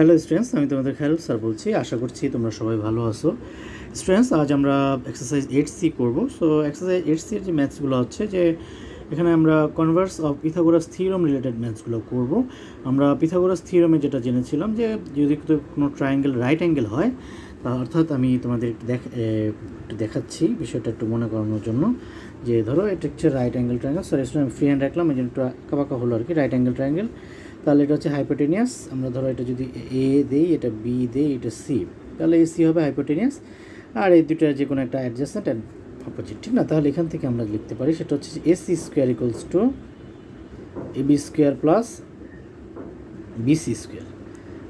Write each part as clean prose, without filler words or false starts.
Hello students, আমি তোমাদের খেয়াল স্যার বলছি। আশা করছি তোমরা সবাই ভালো আছো। স্টুডেন্টস, আজ আমরা এক্সারসাইজ 8C করব। সো এক্সারসাইজ 8C এর যে ম্যাথসগুলো হচ্ছে যে এখানে আমরা converse of Pythagoras theorem related ম্যাথসগুলো করব। আমরা পিথাগোরাস থিওরামে যেটা জেনেছিলাম যে যদি কোনো ট্রায়াঙ্গেল রাইট অ্যাঙ্গেল হয়, অর্থাৎ আমি তোমাদের একটু দেখাচ্ছি বিষয়টা একটু মনে করানোর জন্য। যে ধরো এটা হচ্ছে right angle triangle, sorry student আমি ফ্রি হ্যান্ড রাখলাম, এই জন্য একটু আঁকাবাঁকা হলো আর কি। রাইট অ্যাঙ্গেল ট্রায়াঙ্গেল, তাহলে এটা হচ্ছে হাইপোটেনিয়াস। আমরা ধরো এটা যদি এ দেই, এটা বি দেই, এটা সি, তাহলে এই সি হবে হাইপোটেনিয়াস, আর এই দুটার যে কোনো একটা অ্যাডজাসেন্ট অ্যান্ড অপোজিট, ঠিক না? তাহলে এখান থেকে আমরা লিখতে পারি সেটা হচ্ছে AC square equals to AB square plus BC square.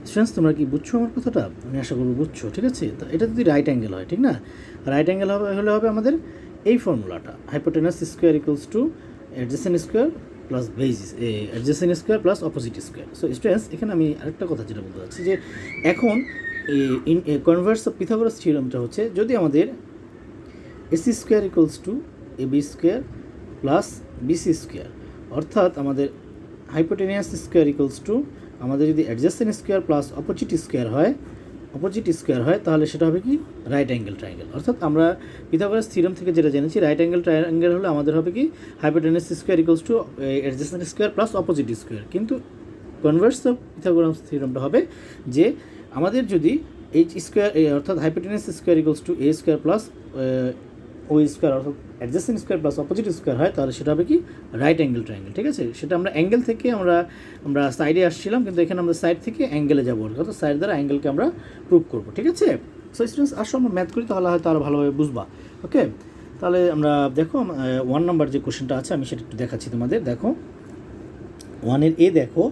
Students, তোমরা কি বুঝছো আমার কথাটা? আমি আশা করবো বুঝছো, ঠিক আছে? তো এটা যদি রাইট অ্যাঙ্গেল হয়, ঠিক না? রাইট অ্যাঙ্গেল হলে হবে আমাদের এই ফর্মুলাটা, hypotenuse square equals two adjacent square plus basis adjacent square plus opposite square. So students, এখানে আমি আরেকটা কথা যেটা বলতে চাচ্ছি যে এখন এই কনভার্স অফ পিথাগোরাস থিওরামটা হচ্ছে যদি আমাদের AC square equals to AB square plus BC square, অর্থাৎ আমাদের হাইপোটেনিয়াস স্কোয়ার ইকুয়ালস টু আমাদের যদি adjacent square plus opposite square হয় তাহলে সেটা হবে কি রাইট অ্যাঙ্গেল ট্রায়াঙ্গেল। অর্থাৎ আমরা পিথাগোরাস থিওরাম থেকে যেটা জেনেছি, রাইট অ্যাঙ্গেল ট্রায়াঙ্গেল হলে আমাদের হবে কি hypotenuse square equals to adjacent square plus opposite square. কিন্তু কনভার্স অফ পিথাগোরাস থিওরামটা হবে যে আমাদের যদি এইচ স্কোয়ার অর্থাৎ hypotenuse square equals to A square plus O square অর্থাৎ adjacent square plus opposite square হয়, তাহলে সেটা হবে কি রাইট অ্যাঙ্গেল ট্রায়াঙ্গেল, ঠিক আছে? সেটা আমরা অ্যাঙ্গেল থেকে আমরা সাইডে আসছিলাম, কিন্তু এখানে আমরা সাইড থেকে অ্যাঙ্গেলে যাবো, অর্থাৎ সাইড দ্বারা অ্যাঙ্গেলকে আমরা প্রুভ করবো, ঠিক আছে? সো স্টুডেন্টস, আসো আমরা ম্যাথ করি, তাহলে হয়তো আরও ভালোভাবে বুঝবা। ওকে, তাহলে আমরা দেখো 1 নম্বর যে কোশ্চেনটা আছে আমি সেটা একটু দেখাচ্ছি তোমাদের। দেখো 1-এর এ দেখো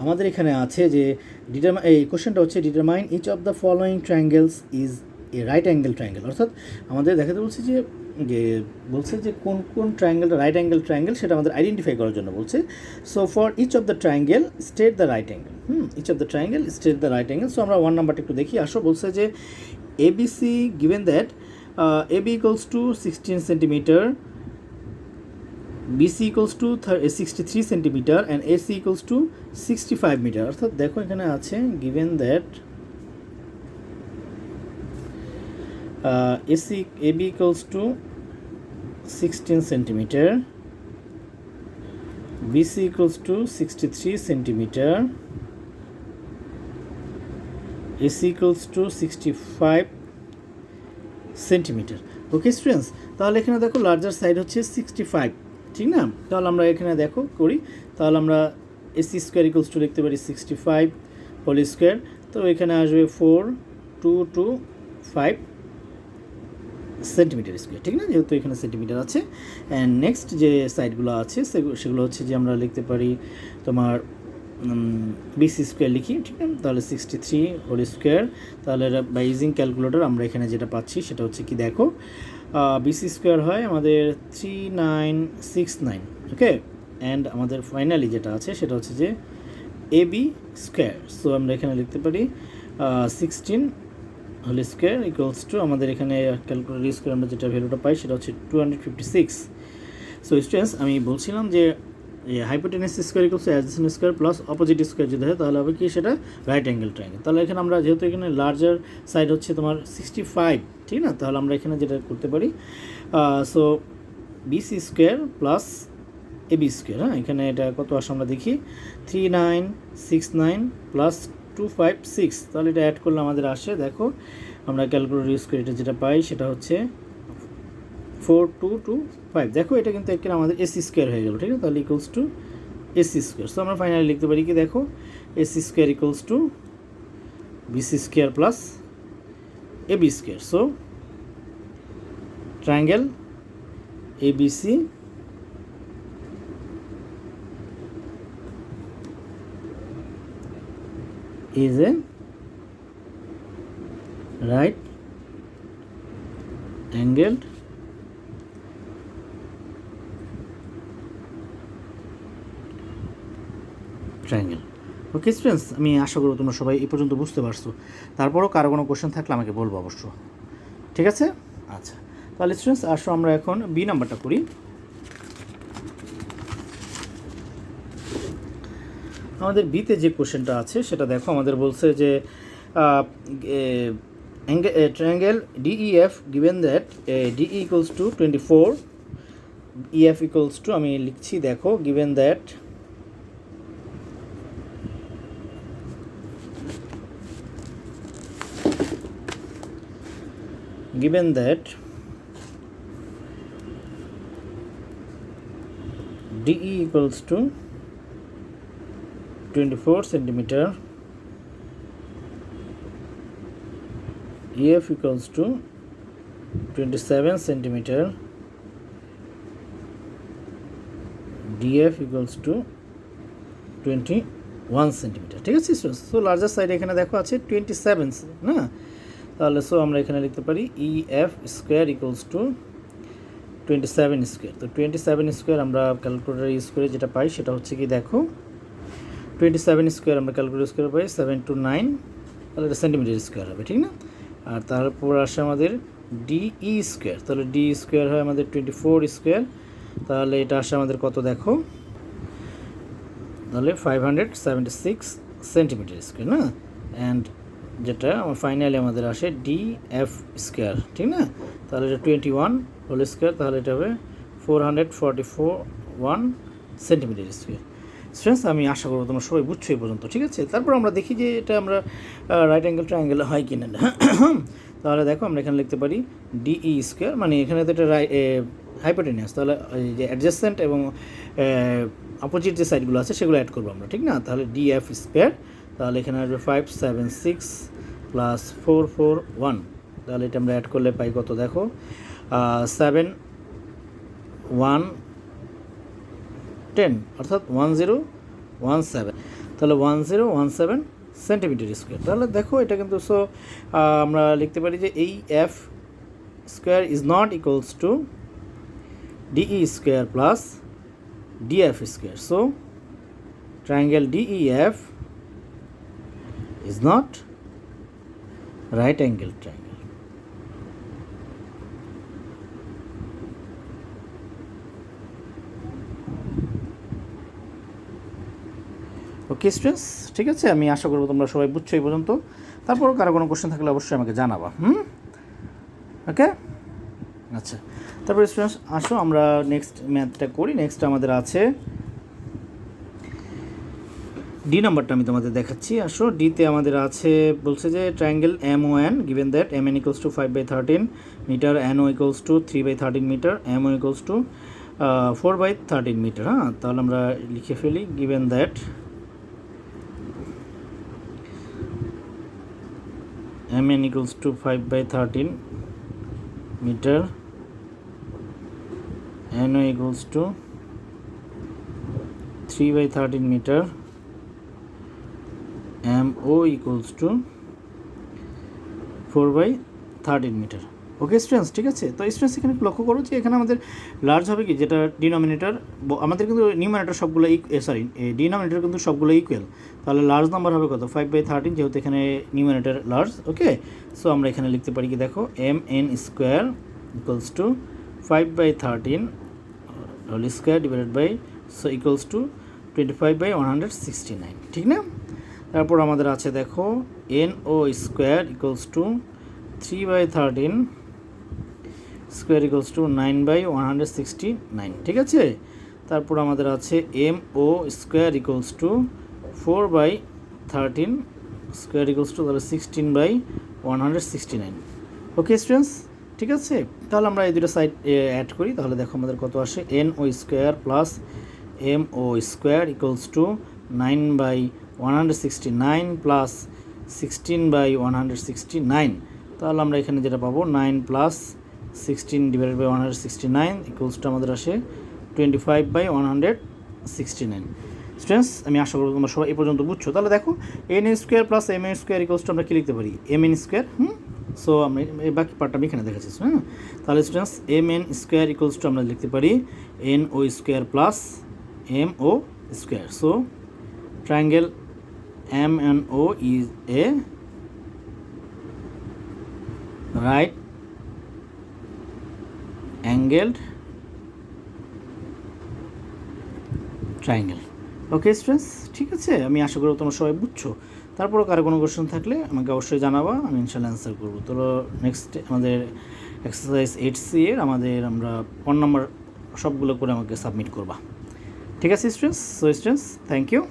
আমাদের এখানে আছে যে এই কোশ্চেনটা হচ্ছে determine which of the following triangles is a right angle triangle. অর্থাৎ আমাদের দেখাতে বলছে যে কোন কোন ট্রায়াঙ্গেলটা রাইট অ্যাঙ্গেল ট্রায়াঙ্গেল সেটা আমাদের আইডেন্টিফাই করার জন্য বলছে। So for each of the triangle state the right angle, each of the triangle state the right angle. So আমরা 1 নাম্বারটা একটু দেখি। আসো বলছে যে ABC given that AB equals to 16 centimetre, BC equals to 63 centimeter and AC equals to 65 meter। অর্থাৎ দেখো এখানে আছে given that AB equals to 16 centimeter, BC equals to 63 centimeter, AC equals to 65 centimeter। Okay students, তাহলে এখানে দেখো larger side হচ্ছে 65, ঠিক না? তাহলে আমরা এখানে দেখো করি, তাহলে আমরা এসি স্কোয়ার ইকুয়ালস টু লিখতে পারি 65 হোল স্কোয়ার। তো এখানে আসবে 4225 সেন্টিমিটার স্কোয়ার, ঠিক না? যেহেতু এখানে সেন্টিমিটার আছে। অ্যান্ড নেক্সট যে সাইডগুলো আছে সেগুলো হচ্ছে যে আমরা লিখতে পারি তোমার বিসি স্কোয়ার লিখি, ঠিক আছে? তাহলে 63 হোল স্কোয়ার, তাহলে বাই ইউজিং ক্যালকুলেটর আমরা এখানে যেটা পাচ্ছি সেটা হচ্ছে কি দেখো বিসি স্কোয়ার হয় আমাদের 3969, ওকে? অ্যান্ড আমাদের ফাইনালি যেটা আছে সেটা হচ্ছে যে এবি স্কোয়ার। সো আমরা এখানে লিখতে পারি 16 হোল স্কোয়ার ইকুয়ালস টু আমাদের এখানে ক্যালকুলেটর স্কোয়ার আমরা যেটা ভ্যালুটা পাই সেটা হচ্ছে 256। সো স্টুডেন্টস, আমি বলছিলাম যে hypotenuse square equals two adjacent square plus opposite square যদি হয় তাহলে হবে কি সেটা রাইট অ্যাঙ্গেল ট্রায়াঙ্গেল। তাহলে এখানে আমরা যেহেতু এখানে লার্জার সাইড হচ্ছে তোমার 65, ঠিক না? তাহলে আমরা এখানে যেটা করতে পারি so BC square plus AB square, হ্যাঁ এখানে এটা কত আসে আমরা দেখি 3969 প্লাস 256, তাহলে এটা অ্যাড করলে আমাদের আসে দেখো আমরা ক্যালকুলেটর ইউজ করে এটা যেটা পাই সেটা হচ্ছে 4225। দেখো এটা কিন্তু এখানে আমাদের এসি স্কোয়ার হয়ে গেল, ঠিক আছে? তাহলে equals to AC square. So আমরা ফাইনালি লিখতে পারি কি দেখো AC square equals to BC square plus AB square. So triangle ABC is a right angled triangle. Okay students, আমি আশা করব তোমরা সবাই এই পর্যন্ত বুঝতে পারছো। তারপরও কারো কোনো কোশ্চেন থাকলে আমাকে বলবো অবশ্য, ঠিক আছে? আচ্ছা, তাহলে স্টুডেন্টস আসো আমরা এখন বি নাম্বারটা করি। আমাদের বিতে যে কোশ্চেনটা আছে সেটা দেখো, আমাদের বলছে যে triangle DEF given that DE equals to 24, EF equals to, আমি লিখছি দেখো, given that DE equals to 24 centimeter, EF equals to 27 centimeter, DF equals to 21 centimeter, ঠিক আছে। সো লার্জার সাইড এখানে দেখো আছে 27 না, তাহলে সো আমরা এখানে লিখতে পারি EF square equals two 27 square. তো 27 স্কোয়ার আমরা ক্যালকুলেটার ইউজ করে যেটা পাই সেটা হচ্ছে কি দেখো, 27 স্কোয়ার আমরা ক্যালকুলেট ইউজ করে পাই 729, তাহলে এটা সেন্টিমিটার স্কোয়ার হবে, ঠিক না। আর তারপর আসে আমাদের DE স্কোয়ার, তাহলে ডি স্কোয়ার হয় আমাদের 24 স্কোয়ার, তাহলে এটা আসে আমাদের কত দেখো, তাহলে 576 সেন্টিমিটার স্কোয়ার না। অ্যান্ড যেটা আমার ফাইনালি আমাদের আসে DF স্কোয়ার, ঠিক না। তাহলে এটা 21 হোল স্কোয়ার, তাহলে এটা হবে 441 সেন্টিমিটার স্কোয়ার। স্টুডেন্টস, আমি আশা করবো তোমরা সবাই বুঝছো এই পর্যন্ত, ঠিক আছে। তারপর আমরা দেখি যে এটা আমরা রাইট অ্যাঙ্গেল ট্রায়াঙ্গেল হয় কিনা। তাহলে দেখো আমরা এখানে লিখতে পারি DE স্কোয়ার, মানে এখানে তো এটা হাইপোটেনিয়াস, তাহলে যে অ্যাডজাসেন্ট এবং অপোজিট যে সাইডগুলো আছে সেগুলো অ্যাড করবো আমরা, ঠিক না। তাহলে DF স্কোয়ার, তাহলে এখানে আসবে 576 প্লাস 441, তাহলে এটা আমরা অ্যাড করলে পাই কত দেখো, 7110, অর্থাৎ 1017, তাহলে 1017 সেন্টিমিটার স্কোয়ার। তাহলে দেখো এটা কিন্তু সো আমরা লিখতে পারি যে এই F square is not equals to DE square plus DF square. So triangle DEF is not right angle triangle. Okay students, ঠিক আছে। আমি আশা করবো তোমরা সবাই বুঝছো এই পর্যন্ত। তারপরও কারো কোনো কোশ্চেন থাকলে অবশ্যই আমাকে জানাবা। ওকে, আচ্ছা। তারপরে স্টুডেন্টস আসো আমরা নেক্সট ম্যাথটা করি। নেক্সট আমাদের আছে ডি নাম্বারটা আমি তোমাদের দেখাচ্ছি। আসো ডিতে আমাদের আছে, বলছে যে triangle MON given that MN equals to 5/13 metre, NO equals to 3/13 metre, MO equals to 4/13 metre. হ্যাঁ, তাহলে আমরা লিখে ফেলি given that MN equals to 5/13 meter, NO equals to 3/13 meter, MO equals to 4/13 metre. Okay students, ঠিক আছে। তো students এখানে লক্ষ্য করো যে এখানে আমাদের লার্জ হবে কি, যেটা ডিনোমিনেটর, আমাদের কিন্তু নিউমারেটর সবগুলো ডিনোমিনেটর কিন্তু সবগুলো ইকুয়াল, তাহলে লার্জ নাম্বার হবে কত 5/13, যেহেতু এখানে নিউমারেটর লার্জ। ওকে, সো আমরা এখানে লিখতে পারি কি দেখো MN square equals to 5/13 whole square divided by, so equals to 25/169, ঠিক না। তারপর আমাদের আছে দেখো NO square equals to 3/13 square equals to 9/169, ঠিক আছে। তারপর আমাদের আছে MO square equals to 4/13 square equals to তাহলে 16/169। ওকে স্টুডেন্টস, ঠিক আছে। তাহলে আমরা এই দুটো সাইড অ্যাড করি, তাহলে দেখো আমাদের কত আসে, NO square plus MO square equals to 9/169 plus 16/169, তাহলে আমরা এখানে যেটা পাবো 9 plus 16 divided by 169 equals to আমাদের আসে 25/169। স্টুডেন্টস, আমি আশা করব তোমরা সবাই এই পর্যন্ত বুঝছো। তাহলে দেখো NN square plus MN square equals two আমরা কি লিখতে পারি, MN স্কোয়ার। সো আমরা এই বাকি পার্টটা আমি এখানে দেখাচ্ছি। হ্যাঁ, তাহলে students MN square equals two আমরা লিখতে পারি NO square plus MO square. So triangle MNO is a right angled triangle. Okay students, ঠিক আছে, আমি আশা করি তোমরা সবাই বুঝছো। তারপরও কারো কোনো কোশ্চেন থাকলে আমাকে অবশ্যই জানাবা, আমি ইনশাল্লাহ অ্যান্সার করবো। তো নেক্সট আমাদের এক্সারসাইজ 8C এর আমরা 1 নম্বর সবগুলো করে আমাকে সাবমিট করবা। ঠিক আছে students? So students, thank you.